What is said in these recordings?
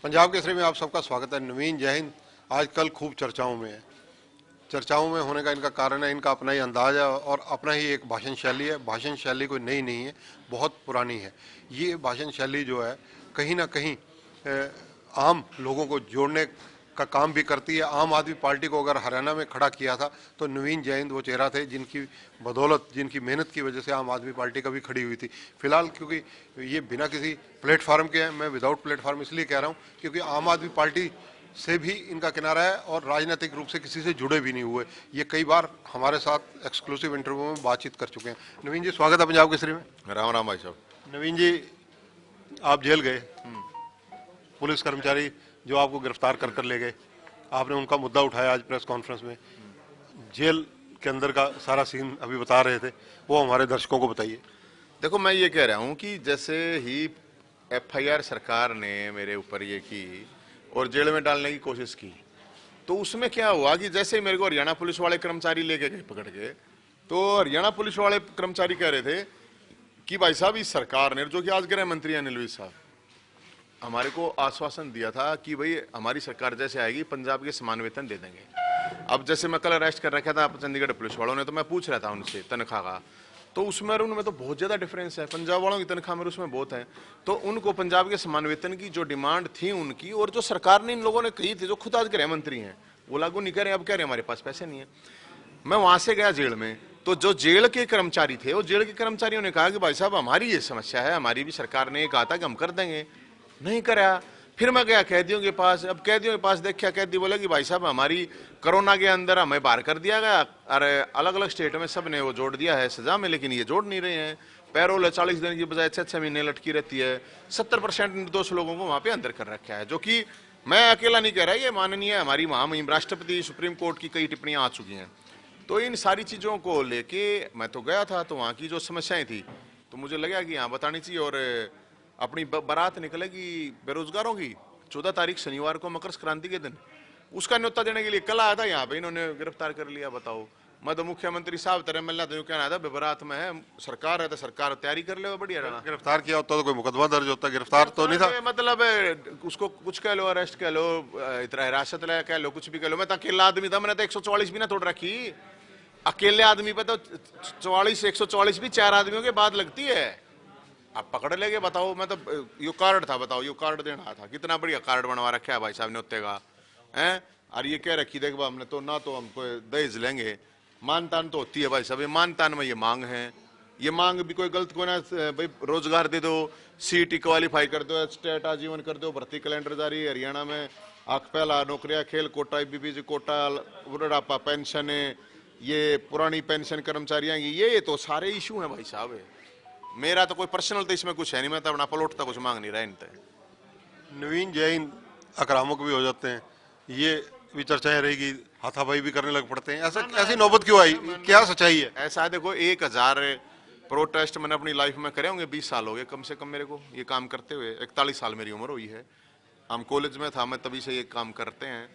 पंजाब केसरी में आप सबका स्वागत है। नवीन जय हिंद आजकल खूब चर्चाओं में है। चर्चाओं में होने का इनका कारण है इनका अपना ही अंदाज है और अपना ही एक भाषण शैली है। भाषण शैली कोई नई नहीं है, बहुत पुरानी है। ये भाषण शैली जो है कहीं ना कहीं आम लोगों को जोड़ने का काम भी करती है। आम आदमी पार्टी को अगर हरियाणा में खड़ा किया था तो नवीन जय हिंद वो चेहरा थे जिनकी बदौलत, जिनकी मेहनत की वजह से आम आदमी पार्टी कभी खड़ी हुई थी। फिलहाल क्योंकि ये बिना किसी प्लेटफार्म के हैं, मैं विदाउट प्लेटफार्म इसलिए कह रहा हूँ क्योंकि आम आदमी पार्टी से भी इनका किनारा है और राजनीतिक रूप से किसी से जुड़े भी नहीं हुए। ये कई बार हमारे साथ एक्सक्लूसिव इंटरव्यू में बातचीत कर चुके हैं। नवीन जी स्वागत है पंजाब केसरी में। राम राम भाई साहब। नवीन जी आप जेल गए, पुलिस कर्मचारी जो आपको गिरफ्तार कर कर ले गए, आपने उनका मुद्दा उठाया आज प्रेस कॉन्फ्रेंस में। जेल के अंदर का सारा सीन अभी बता रहे थे, वो हमारे दर्शकों को बताइए। देखो मैं ये कह रहा हूँ कि जैसे ही एफआईआर सरकार ने मेरे ऊपर ये की और जेल में डालने की कोशिश की, तो उसमें क्या हुआ कि जैसे ही मेरे को हरियाणा पुलिस वाले कर्मचारी लेके गए पकड़ के, तो हरियाणा पुलिस वाले कर्मचारी कह रहे थे कि भाई साहब इस सरकार ने, जो कि आज गृह मंत्री अनिल विज साहब, हमारे को आश्वासन दिया था कि भाई हमारी सरकार जैसे आएगी पंजाब के समान वेतन दे देंगे। अब जैसे मैं कल अरेस्ट कर रखा था चंडीगढ़ पुलिस वालों ने, तो मैं पूछ रहा था उनसे तनख्वाह का, तो उसमें और उनमें तो बहुत ज्यादा डिफरेंस है। पंजाब वालों की तनख्वाह में उसमें बहुत है। तो उनको पंजाब के समान वेतन की जो डिमांड थी उनकी, और जो सरकार ने इन लोगों ने कही थी, जो खुद आज गृह मंत्री हैं, वो लागू नहीं कर रहे। अब कह रहे हमारे पास पैसे नहीं है। मैं वहां से गया जेल में, तो जो जेल के कर्मचारी थे, वो जेल के कर्मचारियों ने कहा कि भाई साहब हमारी ये समस्या है, हमारी भी सरकार ने कहा था कि हम कर देंगे, नहीं करा। फिर मैं गया कैदियों के पास। अब कैदियों के पास देखा, कैदी बोला कि भाई साहब हमारी कोरोना के अंदर हमें बाहर कर दिया गया, अरे अलग अलग स्टेट में सब ने वो जोड़ दिया है सजा में, लेकिन ये जोड़ नहीं रहे हैं। पैरोल 40 दिन की बजाय 6 महीने लटकी रहती है। 70% निर्दोष लोगों को वहां पे अंदर कर रखा है, जो कि मैं अकेला नहीं कह रहा, ये माननीय हमारी महामहिम राष्ट्रपति सुप्रीम कोर्ट की कई टिप्पणियां आ चुकी हैं। तो इन सारी चीजों को लेके मैं तो गया था, तो वहां की जो समस्याएं थी तो मुझे लगा कि यहाँ बतानी चाहिए। और अपनी बारात निकलेगी बेरोजगारों की 14 तारीख शनिवार को, मकर संक्रांति के दिन, उसका न्योता देने के लिए कल आया था यहाँ पे, इन्होंने गिरफ्तार कर लिया। बताओ, मैं तो मुख्यमंत्री साहब तरह मिलना तो कहना था बारात में है, सरकार है तो सरकार तैयारी कर ले, बढ़िया रहना। गिरफ्तार किया होता तो कोई मुकदमा दर्ज होता, गिरफ्तार तो नहीं था। मतलब उसको कुछ कह लो, अरेस्ट कह लो, इतना हिरासत ले कह लो, कुछ भी कह लो। मैं तो अकेला आदमी था, मैंने तो 144 भी ना तोड़ रखी। अकेले आदमी पे तो 144 भी 4 आदमियों के बाद लगती है। आप पकड़ लेंगे। बताओ, मैं तो यो कार्ड था, बताओ यो कार्ड देना था, कितना बढ़िया कार्ड बनवा रखा है भाई साहब ने उत्ते का है। और ये कह रखी देख हमने तो ना, तो हमको दहेज लेंगे। मानतान तो होती है भाई साहब, ये मानतान में ये मांग है। ये मांग भी कोई गलत को ना, भाई रोजगार दे दो, सीटी क्वालिफाई कर दो, स्टेट आजीवन कर दो, भर्ती कैलेंडर जारी हरियाणा में, पहला नौकरियां, खेल कोटा, बीपीजी कोटा, बुढ़ापा पेंशन, ये पुरानी पेंशन कर्मचारियों की, ये तो सारे इशू है भाई साहब। मेरा तो कोई पर्सनल तो इसमें कुछ है नहीं, मैं तो अपना पलौटता कुछ मांग नहीं रहा इनसे। नवीन जैन आक्रामक भी हो जाते हैं, ये भी चर्चाएं रहेगी, हाथापाई भी करने लग पड़ते हैं, ऐसा ऐसी नौबत क्यों आई, क्या सच्चाई है? ऐसा है, देखो 1000 प्रोटेस्ट मैंने अपनी लाइफ में करे होंगे, 20 साल हो गए कम से कम मेरे को ये काम करते हुए। 41 साल मेरी उम्र हुई है। हम कॉलेज में था मैं तभी से ये काम करते हैं।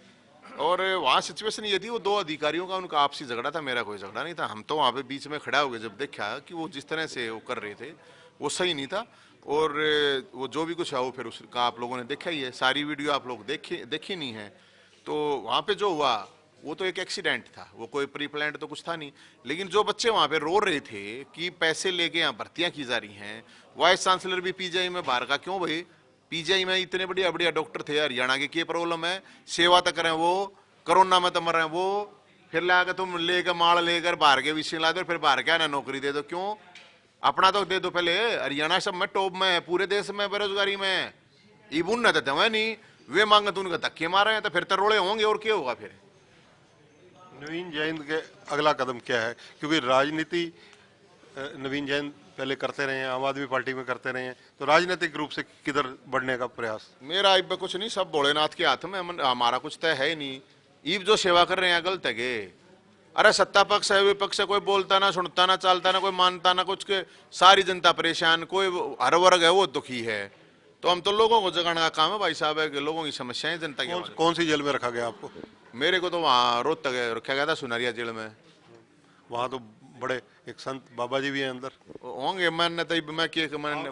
और वहाँ सिचुएशन ये थी, वो 2 अधिकारियों का उनका आपसी झगड़ा था, मेरा कोई झगड़ा नहीं था। हम तो वहाँ पे बीच में खड़ा हो गए जब देखा कि वो जिस तरह से वो कर रहे थे वो सही नहीं था। और वो जो भी कुछ है वो फिर उसका आप लोगों ने देखा ही है, सारी वीडियो आप लोग देखी नहीं है। तो वहाँ पे जो हुआ वो तो एक एक्सीडेंट था, वो कोई प्री प्लान्ड तो कुछ था नहीं। लेकिन जो बच्चे वहाँ पे रो रहे थे कि पैसे लेके यहाँ भर्तियाँ की जा रही हैं, वाइस चांसलर भी पीजीआई में बाहर का, क्यों भाई पीजीआई में इतने बढ़िया बढ़िया डॉक्टर थे हरियाणा के, क्या प्रॉब्लम है? सेवा तो करें वो, कोरोना में तो मर रहे हैं वो, फिर लाकर तुम लेकर माल लेकर बाहर के विषय ला दो, फिर बाहर क्या ना नौकरी दे दो। क्यों? अपना तो दे दो पहले। हरियाणा सब में टॉप में है पूरे देश में बेरोजगारी में। इबुन न देते हैं नहीं, वे मांगे तो उनका धक्के मारे हैं, तो फिर तरोड़े होंगे और क्या होगा फिर? नवीन जैन के अगला कदम क्या है? क्योंकि राजनीति नवीन जैन पहले करते रहे हैं, आम आदमी पार्टी में करते रहे हैं, तो राजनीतिक रूप से किधर बढ़ने का प्रयास? मेरा इब कुछ नहीं, सब भोलेनाथ के हाथ में, हमारा कुछ तय है ही नहीं। ईब जो सेवा कर रहे हैं गलत है। अरे सत्ता पक्ष है विपक्ष है, कोई बोलता ना, सुनता ना, चालता ना, कोई मानता ना कुछ के, सारी जनता परेशान, कोई हर वर्ग है वो दुखी है। तो हम तो लोगों को जगाने का काम है भाई साहब, है कि लोगों की समस्याएं जनता की। कौन सी जेल में रखा गया आपको? मेरे को तो वहाँ रोहतक रखा गया था, सुनारिया जेल में। वहाँ तो बड़े एक संत बाबा जी भी हैं अंदर। होंगे, मैंने तो मैं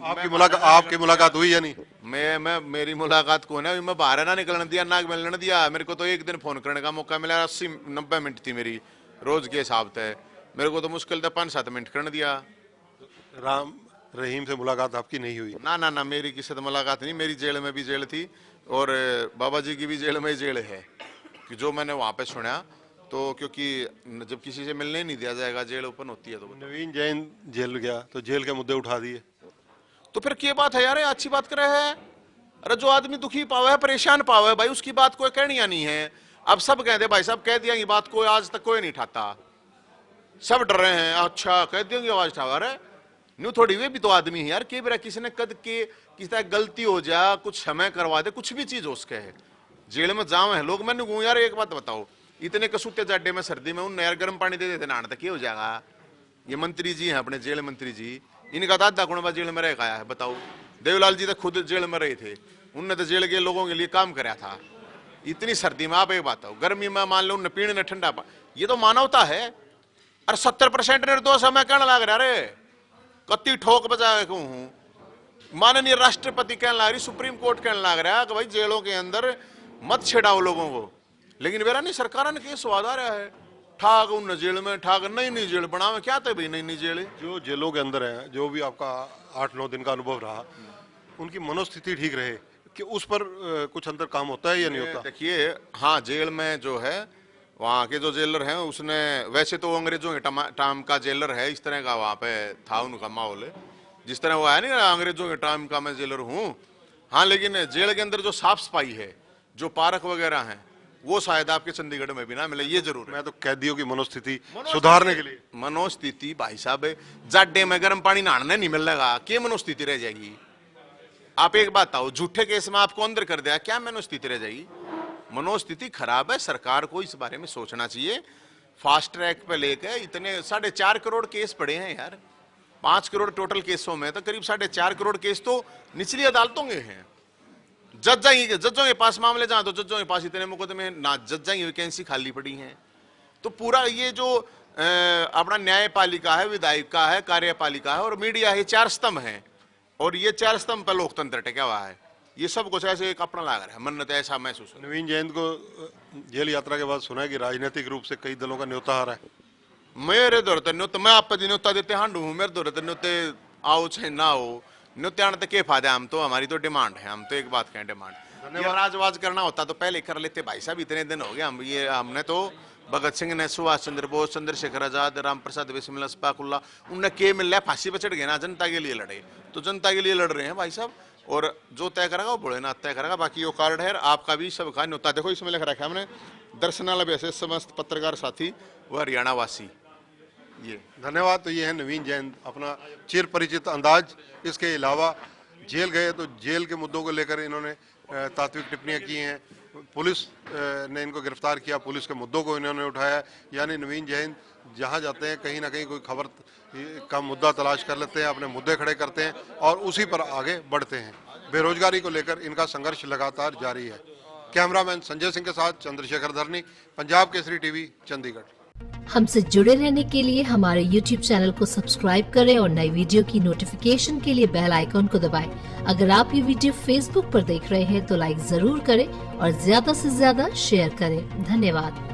आपकी मुलाकात हुई या नहीं? मैं मेरी मुलाकात को ना मैं बाहर ना निकलने दिया, ना मिलने दिया। मेरे को तो एक दिन फोन करने का मौका मिला, 80-90 मिनट थी मेरी रोज के हिसाब से। मेरे को तो मुश्किल था 5-7 मिनट करने दिया। राम रहीम से मुलाकात आपकी नहीं हुई? ना मेरी किसी से मुलाकात नहीं। मेरी जेल में भी जेल थी और बाबा जी की भी जेल में जेल है कि जो मैंने वहां पे सुना। तो क्योंकि जब किसी से मिलने नहीं दिया जाएगा, जेल ओपन होती है। तो नवीन जैन जेल गया तो जेल के मुद्दे उठा दिए, तो फिर क्या बात है यार, अच्छी बात कर रहे हैं। अरे जो आदमी दुखी पावा है, परेशान पावा है भाई, उसकी बात कोई कहनी नहीं है। अब सब कहते भाई साहब कह दिया, ये बात कोई आज तक कोई नहीं उठाता, सब डर रहे हैं। अच्छा कह दिया आवाज उठावा रहे न्यू थोड़ी, वे भी तो आदमी है यार। के बेरा किसी ने कद के किसी तरह गलती हो जा, कुछ समय करवा दे, कुछ भी चीज हो उसके है, जेल में जाम है लोग। मैंने कहूँ यार एक बात बताओ, इतने कसूते जाडे में सर्दी में उन यार गर्म पानी दे देते नहाने तक क्या हो जाएगा। ये मंत्री जी हैं अपने जेल मंत्री जी, इनका तो आधा गुणवा जेल में रह गया है। बताओ देवलाल जी तो खुद जेल में रहे थे, उनने तो जेल के लोगों के लिए काम कराया था। इतनी सर्दी में आप एक बात हो, गर्मी में मान लो उनने पीने ने ठंडा ये तो मानवता है। अरे 70% निर्दोष है, मैं कहने लग रहा रे कत्ती ठोक बजा हूं। माननीय राष्ट्रपति कहने लग रही, सुप्रीम कोर्ट कहने लग रहा है कि भाई जेलों के अंदर मत छिड़ाओ लोगों को, लेकिन मेरा नहीं सरकार ने केस स्वाद आ रहा है। ठाक उन जेल में ठाक नई जेल बनावे, क्या थे भाई नई जेल। जो जेलों के अंदर है, जो भी आपका 8-9 दिन का अनुभव रहा, उनकी मनोस्थिति ठीक रहे कि उस पर कुछ अंतर काम होता है या नहीं होता? देखिए हाँ, जेल में जो है वहाँ के जो जेलर हैं, उसने वैसे तो अंग्रेजों के टाइम का जेलर है, इस तरह का वहाँ पे था उनका माहौल, जिस तरह वो है नहीं अंग्रेजों के टाइम का मैं जेलर हूँ। हाँ लेकिन जेल के अंदर जो साफ सफाई है, जो पार्क वगैरह हैं, वो शायद आपके चंडीगढ़ में भी ना मिले, ये जरूर है। मैं तो कैदियों की मनोस्थिति सुधारने के लिए, मनोस्थिति भाई साहब जाडे में गर्म पानी नहाने नहीं मिलेगा, क्या मनोस्थिति रह जाएगी। आप एक बात आओ, झूठे केस में आपको अंदर कर दिया, क्या मनोस्थिति रह जाएगी। मनोस्थिति खराब है, सरकार को इस बारे में सोचना चाहिए। फास्ट ट्रैक पे लेकर इतने 4.5 करोड़ केस पड़े हैं यार, 5 करोड़ टोटल केसों में तो करीब 4.5 करोड़ केस तो निचली अदालतों के हैं। जजों के पास मामले जहां, तो जजों के पास इतने मुकदमे ना, जजों की वैकेंसी खाली पड़ी है। तो पूरा ये जो अपना न्यायपालिका है, विधायिका है, कार्यपालिका है और मीडिया है, 4 स्तंभ हैं, और ये 4 स्तंभ पर लोकतंत्र टिका हुआ है। ये सब कुछ ऐसे एक अपना लग रहा है, मन्नत ऐसा महसूस। नवीन जैन को जेल यात्रा के बाद सुना है कि राजनीतिक रूप से कई दलों का न्योता आ रहा है। मेरे दौर न्योता, मैं आप न्योता देते हांडू हूँ, मेरे दौर न्योते आओ चाहे ना हो, न्योते आने तक के फायदा। हम तो, हमारी तो डिमांड है, हम तो एक बात कहें डिमांड। राजवाज करना होता तो पहले कर लेते भाई साहब, इतने दिन हो गए हम ये, हमने तो भगत सिंह ने, सुभाष चंद्र बोस, चंद्रशेखर आजाद, राम प्रसाद बिस्मिल्लाह अशफाकुल्लाह, उनने के मिल रहा है, फांसी पे चढ़ गए ना, जनता के लिए लड़े, तो जनता के लिए लड़ रहे हैं भाई साहब। और जो तय करेगा वो भोलेनाथ तय करेगा। बाकी वो कार्ड है आपका भी, सबका न्योता देखो इसमें लिख रखा है हमने, दर्शनालय वैसे समस्त पत्रकार साथी व हरियाणा वासी। ये धन्यवाद। तो ये है नवीन जैन, अपना चिर परिचित अंदाज। इसके अलावा जेल गए तो जेल के मुद्दों को लेकर इन्होंने तात्विक टिप्पणियां की हैं। पुलिस ने इनको गिरफ्तार किया, पुलिस के मुद्दों को इन्होंने उठाया। यानी नवीन जैन जहां जाते हैं कहीं ना कहीं कोई खबर का मुद्दा तलाश कर लेते हैं, अपने मुद्दे खड़े करते हैं और उसी पर आगे बढ़ते हैं। बेरोजगारी को लेकर इनका संघर्ष लगातार जारी है। कैमरामैन संजय सिंह के साथ चंद्रशेखर धरनी, पंजाब केसरी टीवी, चंडीगढ़। हमसे जुड़े रहने के लिए हमारे YouTube चैनल को सब्सक्राइब करें और नई वीडियो की नोटिफिकेशन के लिए बेल आइकॉन को दबाएं। अगर आप ये वीडियो Facebook पर देख रहे हैं तो लाइक जरूर करें और ज्यादा से ज्यादा शेयर करें। धन्यवाद।